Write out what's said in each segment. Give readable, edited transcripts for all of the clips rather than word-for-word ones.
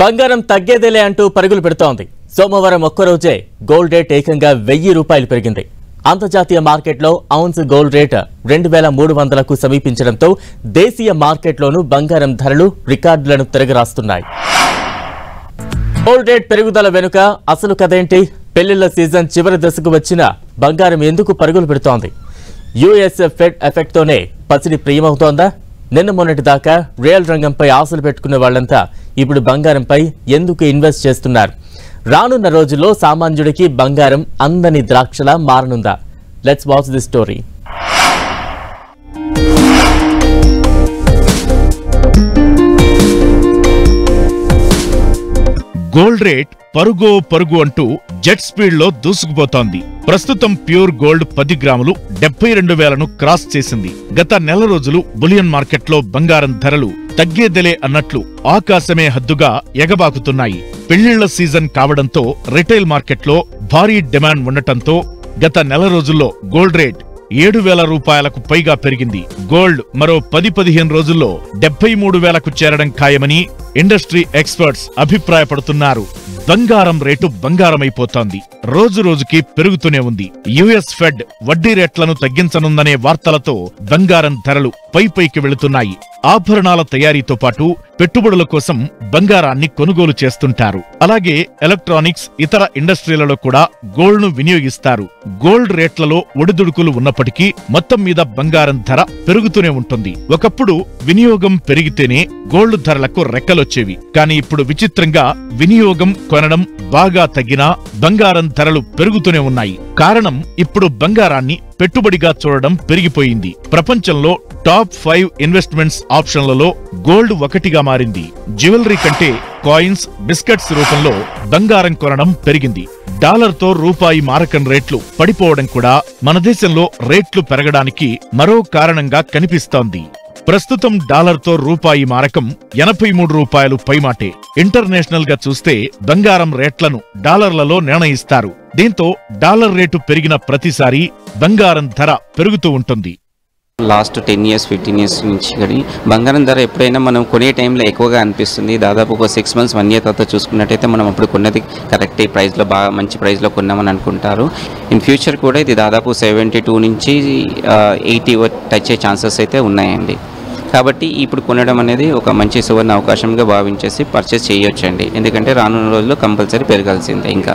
బంగారం తగ్గేదేలే అంటూ పరుగులు పెడుతోంది. సోమవారం ఒక్కరోజే గోల్డ్ రేట్ ఏకంగా 1000 రూపాయలు పెరిగింది. అంతర్జాతీయ మార్కెట్లో ఔన్స్ గోల్డ్ రేట్ 2300కు సమీపించడంతో దేశీయ మార్కెట్లోనూ బంగారం ధరలు రికార్డులను తిరగరాస్తున్నాయి. గోల్డ్ రేట్ పెరుగుదల వెనుక అసలు కథేంటి? పెళ్లిళ్ల సీజన్ చివరి దశకు వచ్చిన బంగారం ఎందుకు పరుగులు పెడుతోంది? యుఎస్ ఫెడ్ ఎఫెక్ట్తోనే పసిడి ప్రియమవుతోందా? నిన్న మొన్నటి దాకా రియల్ రంగంపై ఆశలు పెట్టుకునే వాళ్లంతా ఇప్పుడు బంగారంపై ఎందుకు ఇన్వెస్ట్ చేస్తున్నారు? రానున్న రోజుల్లో సామాన్యుడికి బంగారం అందని ద్రాక్షలా మారనుందా? Let's watch this story. Gold rate పరుగు అంటూ జెట్ స్పీడ్ లో దూసుకుపోతోంది. ప్రస్తుతం ప్యూర్ గోల్డ్ 10 గ్రాములు 72,000ను క్రాస్ చేసింది. గత నెల రోజులు బులియన్ మార్కెట్లో బంగారం ధరలు తగ్గేదెలే అన్నట్లు ఆకాశమే హద్దుగా ఎగబాకుతున్నాయి. పెళ్లిళ్ల సీజన్ కావడంతో రిటైల్ మార్కెట్లో భారీ డిమాండ్ ఉండటంతో గత నెల రోజుల్లో గోల్డ్ రేట్ 7,000 రూపాయలకు పైగా పెరిగింది. గోల్డ్ మరో 10-15 రోజుల్లో 73,000కు చేరడం ఖాయమని ఇండస్ట్రీ ఎక్స్పర్ట్స్ అభిప్రాయపడుతున్నారు. బంగారం రేటు బంగారమైపోతోంది. రోజు రోజుకి పెరుగుతూనే ఉంది. యుఎస్ ఫెడ్ వడ్డీ రేట్లను తగ్గించనుందనే వార్తలతో బంగారం ధరలు పైకి వెళుతున్నాయి. ఆభరణాల తయారీతో పాటు పెట్టుబడుల కోసం బంగారాన్ని కొనుగోలు చేస్తుంటారు. అలాగే ఎలక్ట్రానిక్స్, ఇతర ఇండస్ట్రీలలో కూడా గోల్డ్ ను వినియోగిస్తారు. గోల్డ్ రేట్లలో ఒడిదుడుకులు ఉన్నప్పటికీ మొత్తం మీద బంగారం ధర పెరుగుతూనే ఉంటుంది. ఒకప్పుడు వినియోగం పెరిగితేనే గోల్డ్ ధరలకు రెక్కలొచ్చేవి. కానీ ఇప్పుడు విచిత్రంగా వినియోగం కొనడం బాగా తగ్గినా బంగారం ధరలు పెరుగుతూనే ఉన్నాయి. కారణం ఇప్పుడు బంగారాన్ని పెట్టుబడిగా చూడడం పెరిగిపోయింది. ప్రపంచంలో టాప్ 5 ఇన్వెస్ట్మెంట్స్ ఆప్షన్లలో గోల్డ్ ఒకటిగా మారింది. జ్యువెలరీ కంటే కాయిన్స్, బిస్కెట్స్ రూపంలో బంగారం కొనడం పెరిగింది. డాలర్తో రూపాయి మారకం రేట్లు పడిపోవడం కూడా మన దేశంలో రేట్లు పెరగడానికి మరో కారణంగా కనిపిస్తోంది. ప్రస్తుతం డాలర్తో రూపాయి మారకం 83 రూపాయలు పైమాటే. ఇంటర్నేషనల్ గా చూస్తే బంగారం రేట్లను డాలర్లలో నిర్ణయిస్తారు. దీంతో డాలర్ రేటు పెరిగిన ప్రతిసారి బంగారం ధర పెరుగుతూ ఉంటుంది. లాస్ట్ 10 years 15 years నుంచి కానీ బంగారం ధర ఎప్పుడైనా మనం కొనే టైంలో ఎక్కువగా అనిపిస్తుంది. దాదాపు ఒక 6 months 1 year తర్వాత చూసుకున్నట్టయితే మనం అప్పుడు కొన్నది కరెక్ట్ ప్రైస్లో, బాగా మంచి ప్రైస్లో కొన్నామని అనుకుంటారు. ఇన్ ఫ్యూచర్ కూడా ఇది దాదాపు 72 నుంచి 80 టచ్ అయ్యే ఛాన్సెస్ అయితే ఉన్నాయండి. కాబట్టి ఇప్పుడు కొనడం అనేది ఒక మంచి సువర్ణ అవకాశంగా భావించేసి పర్చేస్ చేయొచ్చండి. ఎందుకంటే రానున్న రోజుల్లో కంపల్సరీ పెరగాల్సిందే. ఇంకా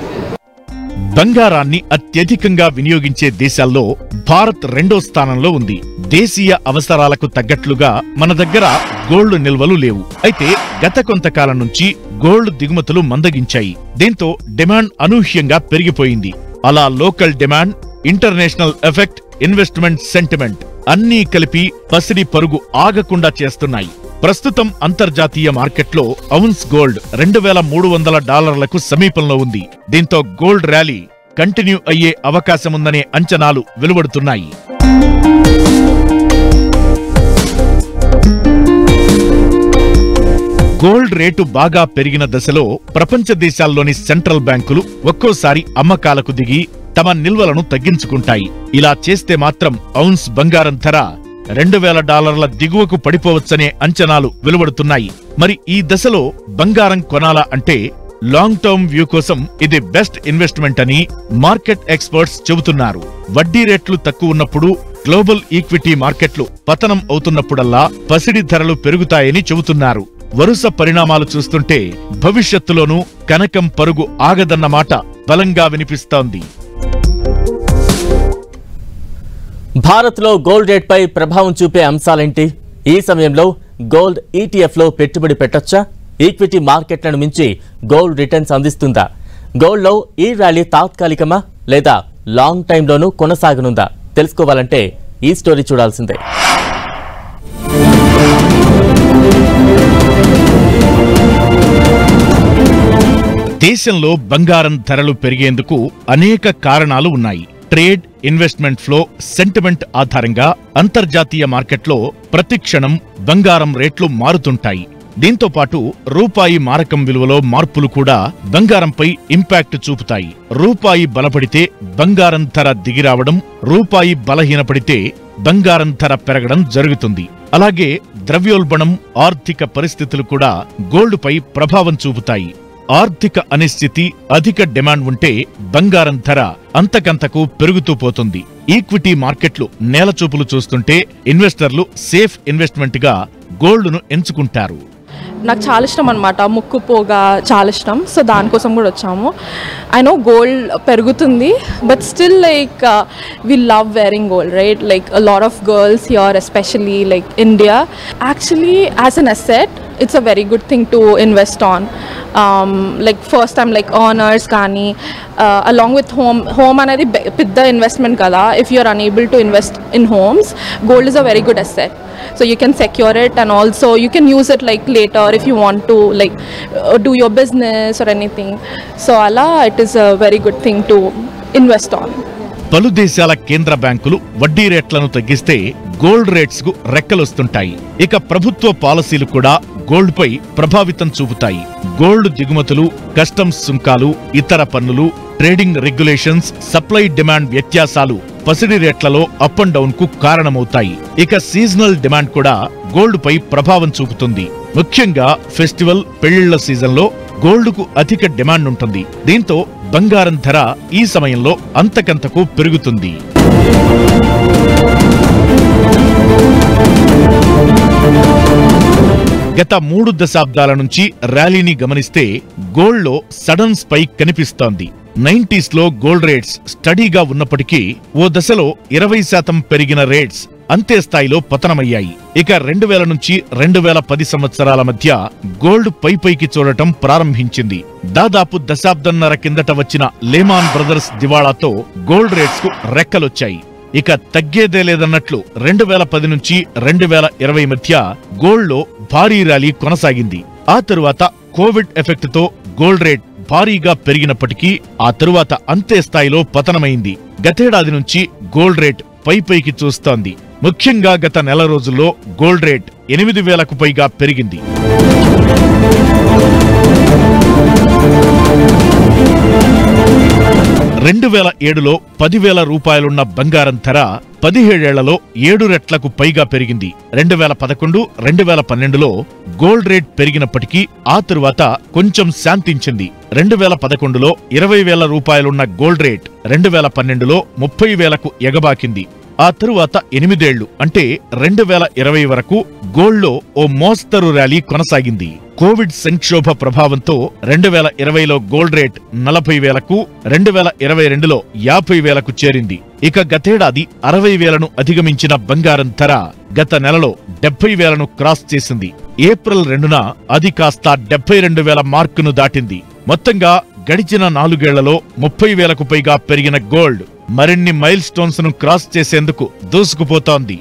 బంగారాన్ని అత్యధికంగా వినియోగించే దేశాల్లో భారత్ 2వ స్థానంలో ఉంది. దేశీయ అవసరాలకు తగ్గట్లుగా మన దగ్గర గోల్డ్ నిల్వలు లేవు. అయితే గత కొంతకాలం నుంచి గోల్డ్ దిగుమతులు మందగించాయి. దీంతో డిమాండ్ అనూహ్యంగా పెరిగిపోయింది. అలా local demand, international effect, investment sentiment అన్నీ కలిపి పసిడి పరుగు ఆగకుండా చేస్తున్నాయి. ప్రస్తుతం అంతర్జాతీయ మార్కెట్లో ఔన్స్ గోల్డ్ $2,300కు సమీపంలో ఉంది. దీంతో గోల్డ్ ర్యాలీ కంటిన్యూ అయ్యే అవకాశముందనే అంచనాలు వెలువడుతున్నాయి. గోల్డ్ రేటు బాగా పెరిగిన దశలో ప్రపంచ దేశాల్లోని సెంట్రల్ బ్యాంకులు ఒక్కోసారి అమ్మకాలకు దిగి తమ నిల్వలను తగ్గించుకుంటాయి. ఇలా చేస్తే మాత్రం ఔన్స్ బంగారం ధర $2,000 దిగువకు పడిపోవచ్చనే అంచనాలు వెలువడుతున్నాయి. మరి ఈ దశలో బంగారం కొనాలా అంటే లాంగ్ టర్మ్ వ్యూ కోసం ఇది బెస్ట్ ఇన్వెస్ట్మెంట్ అని మార్కెట్ ఎక్స్పర్ట్స్ చెబుతున్నారు. వడ్డీ రేట్లు తక్కువ ఉన్నప్పుడు, గ్లోబల్ ఈక్విటీ మార్కెట్లు పతనం అవుతున్నప్పుడల్లా పసిడి ధరలు పెరుగుతాయని చెబుతున్నారు. వరుస పరిణామాలు చూస్తుంటే భవిష్యత్తులోనూ కనకం పరుగు ఆగదన్నమాట బలంగా వినిపిస్తోంది. భారత్లో గోల్డ్ రేట్పై ప్రభావం చూపే అంశాలేంటి? ఈ సమయంలో గోల్డ్ ఈటీఎఫ్లో పెట్టుబడి పెట్టొచ్చా? ఈక్విటీ మార్కెట్లను మించి గోల్డ్ రిటర్న్స్ అందిస్తుందా? గోల్డ్లో ఈ ర్యాలీ తాత్కాలికమా లేదా లాంగ్ టైంలోనూ కొనసాగనుందా? తెలుసుకోవాలంటే ఈ స్టోరీ చూడాల్సిందే. దేశంలో బంగారం ధరలు పెరిగేందుకు అనేక కారణాలు ఉన్నాయి. ట్రేడ్, ఇన్వెస్ట్మెంట్ ఫ్లో, సెంటిమెంట్ ఆధారంగా అంతర్జాతీయ మార్కెట్లో ప్రతిక్షణం బంగారం రేట్లు మారుతుంటాయి. దీంతో పాటు రూపాయి మారకం విలువలో మార్పులు కూడా బంగారంపై ఇంపాక్ట్ చూపుతాయి. రూపాయి బలపడితే బంగారం ధర దిగిరావడం, రూపాయి బలహీనపడితే బంగారం ధర పెరగడం జరుగుతుంది. అలాగే ద్రవ్యోల్బణం, ఆర్థిక పరిస్థితులు కూడా గోల్డ్పై ప్రభావం చూపుతాయి. ఆర్థిక అనిశ్చితి, అధిక డిమాండ్ ఉంటే బంగారం ధర అంతకంతకు పెరుగుతూ పోతుంది. ఈక్విటీ మార్కెట్లు నేలచూపులు చూస్తుంటే ఇన్వెస్టర్లు సేఫ్ ఇన్వెస్ట్మెంట్ గా గోల్డ్ను ఎంచుకుంటారు. నాకు చాలా ఇష్టం అనమాట, ముక్కు పోగా చాలా ఇష్టం. సో దానికోసం కూడా వచ్చాము. ఐ నో గోల్డ్ పెరుగుతుంది, but still like we love wearing gold, right? Like a lot of girls here, especially like India. Actually as an asset it's a very good thing to invest on. Like first time like earners కానీ along with home అనేది పెద్ద investment కదా. if you are unable to invest in homes, gold is a very good asset, so you can secure it and also you can use it like later if you want to like do your business or anything. So ala it is a very good thing to invest on. పలు దేశాల కేంద్ర బ్యాంకులు వడ్డీ రేట్లను తగ్గిస్తే gold rates కు రెక్కలొస్తుంటాయి. ఇక ప్రభుత్వ పాలసీలు కూడా గోల్డ్ పై ప్రభావితం చూపుతాయి. గోల్డ్ దిగుమతులు, కస్టమ్స్ సుంకాలు, ఇతర పన్నులు, ట్రేడింగ్ రెగ్యులేషన్స్, సప్లై డిమాండ్ వ్యత్యాసాలు పసిడి రేట్లలో అప్ అండ్ డౌన్ కు కారణమవుతాయి. ఇక సీజనల్ డిమాండ్ కూడా గోల్డ్ పై ప్రభావం చూపుతుంది. ముఖ్యంగా ఫెస్టివల్, పెళ్లిళ్ల సీజన్లో గోల్డ్ కు అధిక డిమాండ్ ఉంటుంది. దీంతో బంగారం ధర ఈ సమయంలో అంతకంతకు పెరుగుతుంది. గత 3 దశాబ్దాల నుంచి ర్యాలీని గమనిస్తే గోల్డ్లో సడన్ స్పైక్ కనిపిస్తోంది. 90s లో గోల్డ్ రేట్స్ స్టడీగా ఉన్నప్పటికీ ఓ దశలో 20% పెరిగిన రేట్స్ అంతే స్థాయిలో పతనమయ్యాయి. ఇక 2000 నుంచి 2010 సంవత్సరాల మధ్య గోల్డ్ పైకి చూడటం ప్రారంభించింది. దాదాపు దశాబ్దన్నర కిందట వచ్చిన లేమాన్ బ్రదర్స్ దివాళాతో గోల్డ్ రేట్స్ కు రెక్కలొచ్చాయి. ఇక తగ్గేదే లేదన్నట్లు 2010 నుంచి 2020 మధ్య గోల్డ్లో భారీ ర్యాలీ కొనసాగింది. ఆ తరువాత కోవిడ్ ఎఫెక్ట్ తో గోల్డ్ రేట్ భారీగా పెరిగినప్పటికీ ఆ తరువాత అంతే స్థాయిలో పతనమైంది. గతేడాది నుంచి గోల్డ్ రేట్ పైకి చూస్తోంది. ముఖ్యంగా గత నెల రోజుల్లో గోల్డ్ రేట్ 8,000కు పైగా పెరిగింది. 2007లో 10,000 రూపాయలున్న బంగారం ధర 17 ఏళ్లలో 7 రెట్లకు పైగా పెరిగింది. 2011, 2012లో గోల్డ్ రేట్ పెరిగినప్పటికీ ఆ తరువాత కొంచెం శాంతించింది. 2011లో 20,000 రూపాయలున్న గోల్డ్ రేట్ 2012లో 30,000కు ఎగబాకింది. ఆ తరువాత 8 ఏళ్లు అంటే 2020 వరకు గోల్డ్లో ఓ మోస్తరు ర్యాలీ కొనసాగింది. కోవిడ్ సంక్షోభ ప్రభావంతో 2020లో గోల్డ్ రేట్ 40,000కు, 2022లో 50,000కు చేరింది. ఇక గతేడాది 60,000ను అధిగమించిన బంగారం ధర గత నెలలో 70,000ను క్రాస్ చేసింది. ఏప్రిల్ 2న అది కాస్త 72,000 మార్కును దాటింది. మొత్తంగా గడిచిన 4 ఏళ్లలో 30,000కు పైగా పెరిగిన గోల్డ్ మరిన్ని మైల్ స్టోన్స్ ను క్రాస్ చేసేందుకు దూసుకుపోతోంది.